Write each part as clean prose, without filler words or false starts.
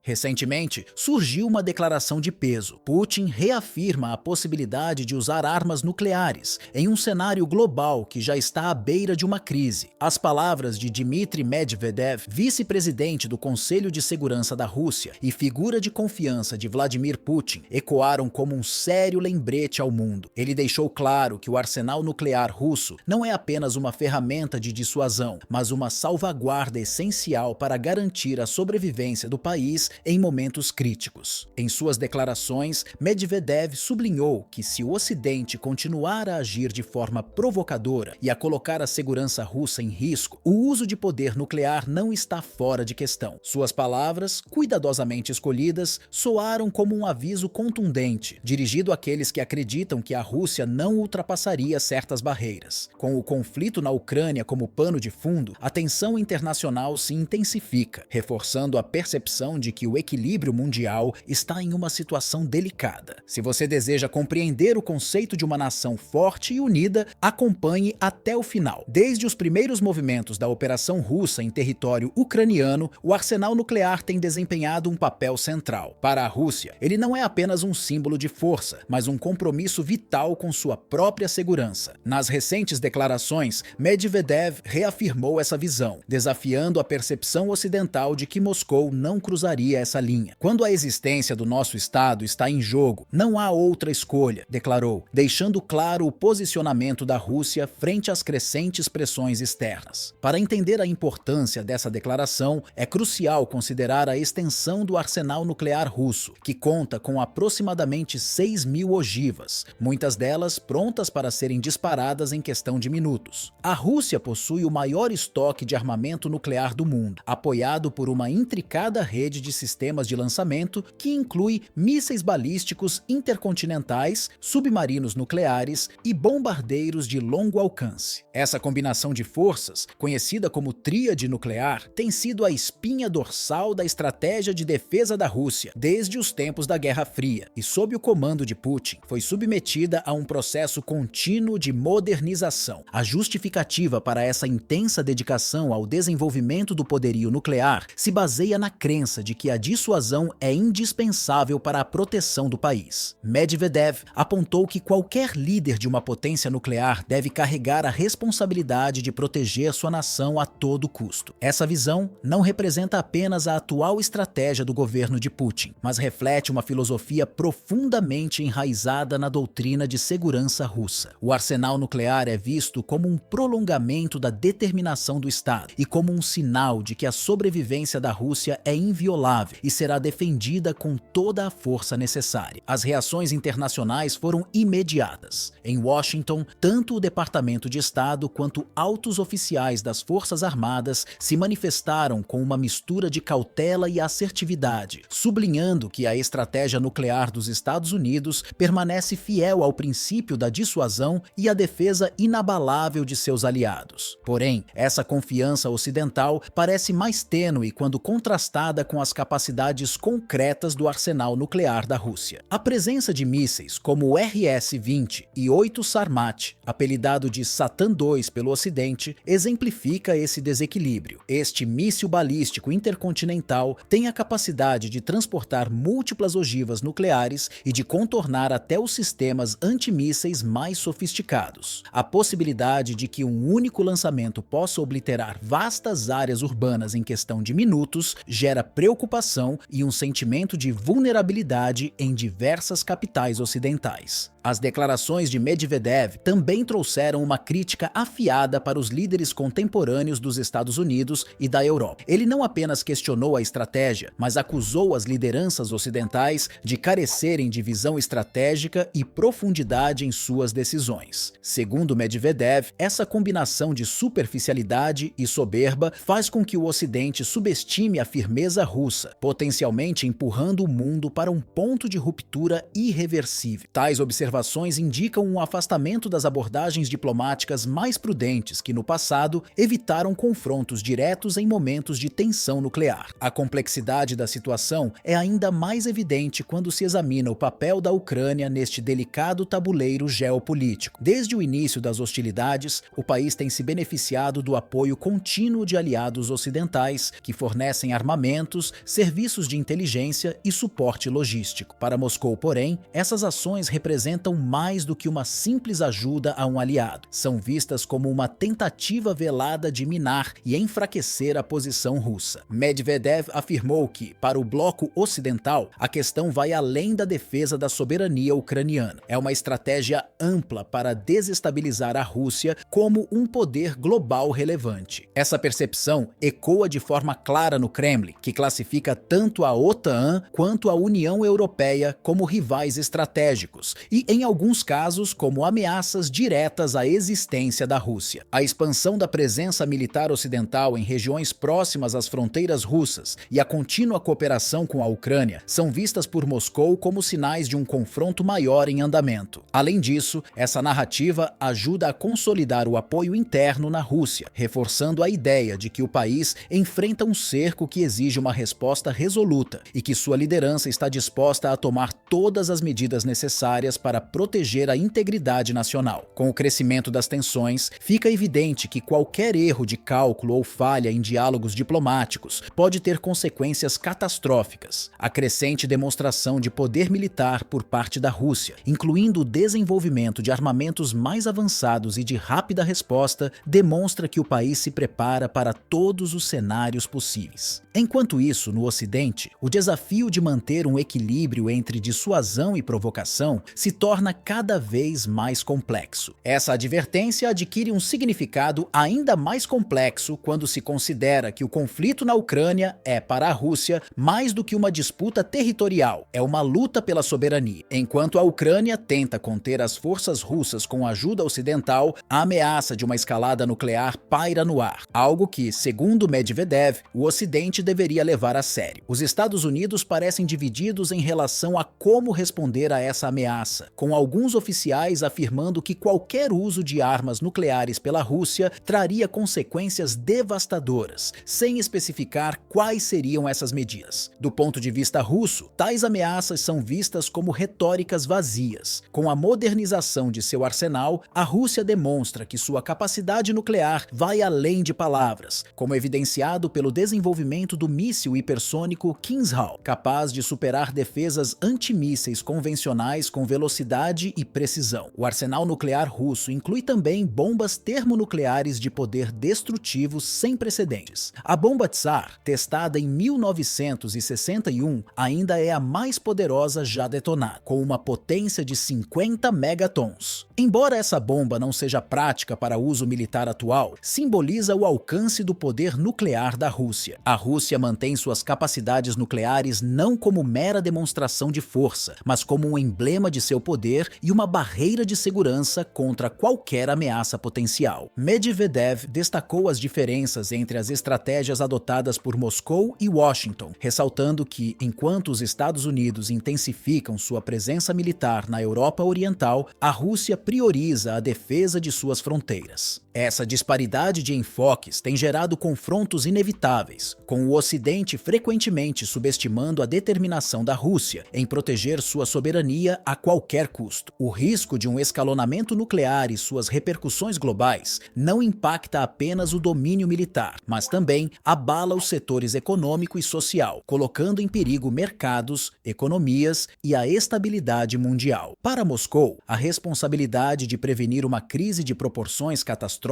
Recentemente, surgiu uma declaração de peso. Putin reafirma a possibilidade de usar armas nucleares em um cenário global que já está à beira de uma crise. As palavras de Dmitry Medvedev, vice-presidente do Conselho de Segurança da Rússia e figura de confiança de Vladimir Putin, ecoaram como um sério lembrete ao mundo. Ele deixou claro que o arsenal nuclear russo não é apenas uma ferramenta de dissuasão, mas uma salvaguarda essencial para garantir a sobrevivência do país em momentos críticos. Em suas declarações, Medvedev sublinhou que se o Ocidente continuar a agir de forma provocadora e a colocar a segurança russa em risco, o uso de poder nuclear não está fora de questão. Suas palavras, cuidadosamente escolhidas, soaram como um aviso contundente, dirigido àqueles que acreditam que a Rússia não ultrapassaria certas barreiras. Com o conflito na Ucrânia como pano de fundo, a tensão internacional se intensifica, reforçando a percepção de que o equilíbrio mundial está em uma situação delicada. Se você deseja compreender o conceito de uma nação forte e unida, acompanhe até o final. Desde os primeiros movimentos da operação russa em território ucraniano, o arsenal nuclear tem desempenhado um papel central. Para a Rússia, ele não é apenas um símbolo de força, mas um compromisso vital com sua própria segurança. Nas recentes declarações, Medvedev reafirmou essa visão, desafiando a percepção ocidental de que Moscou não cruzaria essa linha. Quando a existência do nosso Estado está em jogo, não há outra escolha, declarou, deixando claro o posicionamento da Rússia frente às crescentes pressões externas. Para entender a importância dessa declaração, é crucial considerar a extensão do arsenal nuclear russo, que conta com aproximadamente 6.000 ogivas, muitas delas prontas para serem disparadas em questão de minutos. A Rússia possui o maior estoque de armamento nuclear do mundo, apoiado por uma intricada rede de sistemas de lançamento que inclui mísseis balísticos intercontinentais, submarinos nucleares e bombardeiros de longo alcance. Essa combinação de forças, conhecida como tríade nuclear, tem sido a espinha dorsal da estratégia de defesa da Rússia desde os tempos da Guerra Fria e, sob o comando de Putin, foi submetida a um processo contínuo de modernização. A justificativa para essa intensa dedicação ao desenvolvimento do poderio nuclear se baseia na crença de que a dissuasão é indispensável para a proteção do país. Medvedev apontou que qualquer líder de uma potência nuclear deve carregar a responsabilidade de proteger sua nação a todo custo. Essa visão não representa apenas a atual estratégia do governo de Putin, mas reflete uma filosofia profundamente enraizada na doutrina de segurança russa. O arsenal nuclear é visto como um prolongamento da determinação do Estado e como um sinal de que a sobrevivência da Rússia é inviolável e será defendida com toda a força necessária. As reações internacionais foram imediatas. Em Washington, tanto o Departamento de Estado quanto altos oficiais das Forças Armadas se manifestaram com uma mistura de cautela e assertividade, sublinhando que a estratégia nuclear dos Estados Unidos permanece fiel ao princípio da dissuasão e à defesa inabalável de seus aliados. Porém, essa confiança ocidental parece mais tênue quando contrastada com as capacidades concretas do arsenal nuclear da Rússia. A presença de mísseis como o RS-20 e 8 Sarmat, apelidado de Satan II pelo Ocidente, exemplifica esse desequilíbrio. Este míssil balístico intercontinental tem a capacidade de transportar múltiplas ogivas nucleares e de contornar até os sistemas antimísseis mais sofisticados. A possibilidade de que um único lançamento possa obliterar vastas áreas urbanas em questão de minutos gera preocupação e um sentimento de vulnerabilidade em diversas capitais ocidentais. As declarações de Medvedev também trouxeram uma crítica afiada para os líderes contemporâneos dos Estados Unidos e da Europa. Ele não apenas questionou a estratégia, mas acusou as lideranças ocidentais de carecerem de visão estratégica e profundidade em suas decisões. Segundo Medvedev, essa combinação de superficialidade e soberba faz com que o Ocidente subestime a firmeza russa, potencialmente empurrando o mundo para um ponto de ruptura irreversível. Tais observações observações indicam um afastamento das abordagens diplomáticas mais prudentes que, no passado, evitaram confrontos diretos em momentos de tensão nuclear. A complexidade da situação é ainda mais evidente quando se examina o papel da Ucrânia neste delicado tabuleiro geopolítico. Desde o início das hostilidades, o país tem se beneficiado do apoio contínuo de aliados ocidentais que fornecem armamentos, serviços de inteligência e suporte logístico. Para Moscou, porém, essas ações representam mais do que uma simples ajuda a um aliado. São vistas como uma tentativa velada de minar e enfraquecer a posição russa. Medvedev afirmou que, para o bloco ocidental, a questão vai além da defesa da soberania ucraniana. É uma estratégia ampla para desestabilizar a Rússia como um poder global relevante. Essa percepção ecoa de forma clara no Kremlin, que classifica tanto a OTAN quanto a União Europeia como rivais estratégicos e, em alguns casos, como ameaças diretas à existência da Rússia. A expansão da presença militar ocidental em regiões próximas às fronteiras russas e a contínua cooperação com a Ucrânia são vistas por Moscou como sinais de um confronto maior em andamento. Além disso, essa narrativa ajuda a consolidar o apoio interno na Rússia, reforçando a ideia de que o país enfrenta um cerco que exige uma resposta resoluta e que sua liderança está disposta a tomar todas as medidas necessárias para proteger a integridade nacional. Com o crescimento das tensões, fica evidente que qualquer erro de cálculo ou falha em diálogos diplomáticos pode ter consequências catastróficas. A crescente demonstração de poder militar por parte da Rússia, incluindo o desenvolvimento de armamentos mais avançados e de rápida resposta, demonstra que o país se prepara para todos os cenários possíveis. Enquanto isso, no Ocidente, o desafio de manter um equilíbrio entre dissuasão e provocação se torna cada vez mais complexo. Essa advertência adquire um significado ainda mais complexo quando se considera que o conflito na Ucrânia é, para a Rússia, mais do que uma disputa territorial, é uma luta pela soberania. Enquanto a Ucrânia tenta conter as forças russas com ajuda ocidental, a ameaça de uma escalada nuclear paira no ar, algo que, segundo Medvedev, o Ocidente deveria levar a sério. Os Estados Unidos parecem divididos em relação a como responder a essa ameaça, com alguns oficiais afirmando que qualquer uso de armas nucleares pela Rússia traria consequências devastadoras, sem especificar quais seriam essas medidas. Do ponto de vista russo, tais ameaças são vistas como retóricas vazias. Com a modernização de seu arsenal, a Rússia demonstra que sua capacidade nuclear vai além de palavras, como evidenciado pelo desenvolvimento do míssil hipersônico Kinzhal, capaz de superar defesas antimísseis convencionais com velocidade e precisão. O arsenal nuclear russo inclui também bombas termonucleares de poder destrutivo sem precedentes. A bomba Tsar, testada em 1961, ainda é a mais poderosa já detonada, com uma potência de 50 megatons. Embora essa bomba não seja prática para uso militar atual, simboliza o alcance do poder nuclear da Rússia. A Rússia mantém suas capacidades nucleares não como mera demonstração de força, mas como um emblema de seu poder e uma barreira de segurança contra qualquer ameaça potencial. Medvedev destacou as diferenças entre as estratégias adotadas por Moscou e Washington, ressaltando que, enquanto os Estados Unidos intensificam sua presença militar na Europa Oriental, a Rússia prioriza a defesa de suas fronteiras. Essa disparidade de enfoques tem gerado confrontos inevitáveis, com o Ocidente frequentemente subestimando a determinação da Rússia em proteger sua soberania a qualquer custo. O risco de um escalonamento nuclear e suas repercussões globais não impacta apenas o domínio militar, mas também abala os setores econômico e social, colocando em perigo mercados, economias e a estabilidade mundial. Para Moscou, a responsabilidade de prevenir uma crise de proporções catastróficas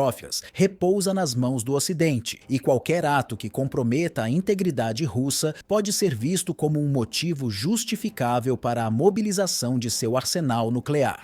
repousa nas mãos do Ocidente, e qualquer ato que comprometa a integridade russa pode ser visto como um motivo justificável para a mobilização de seu arsenal nuclear.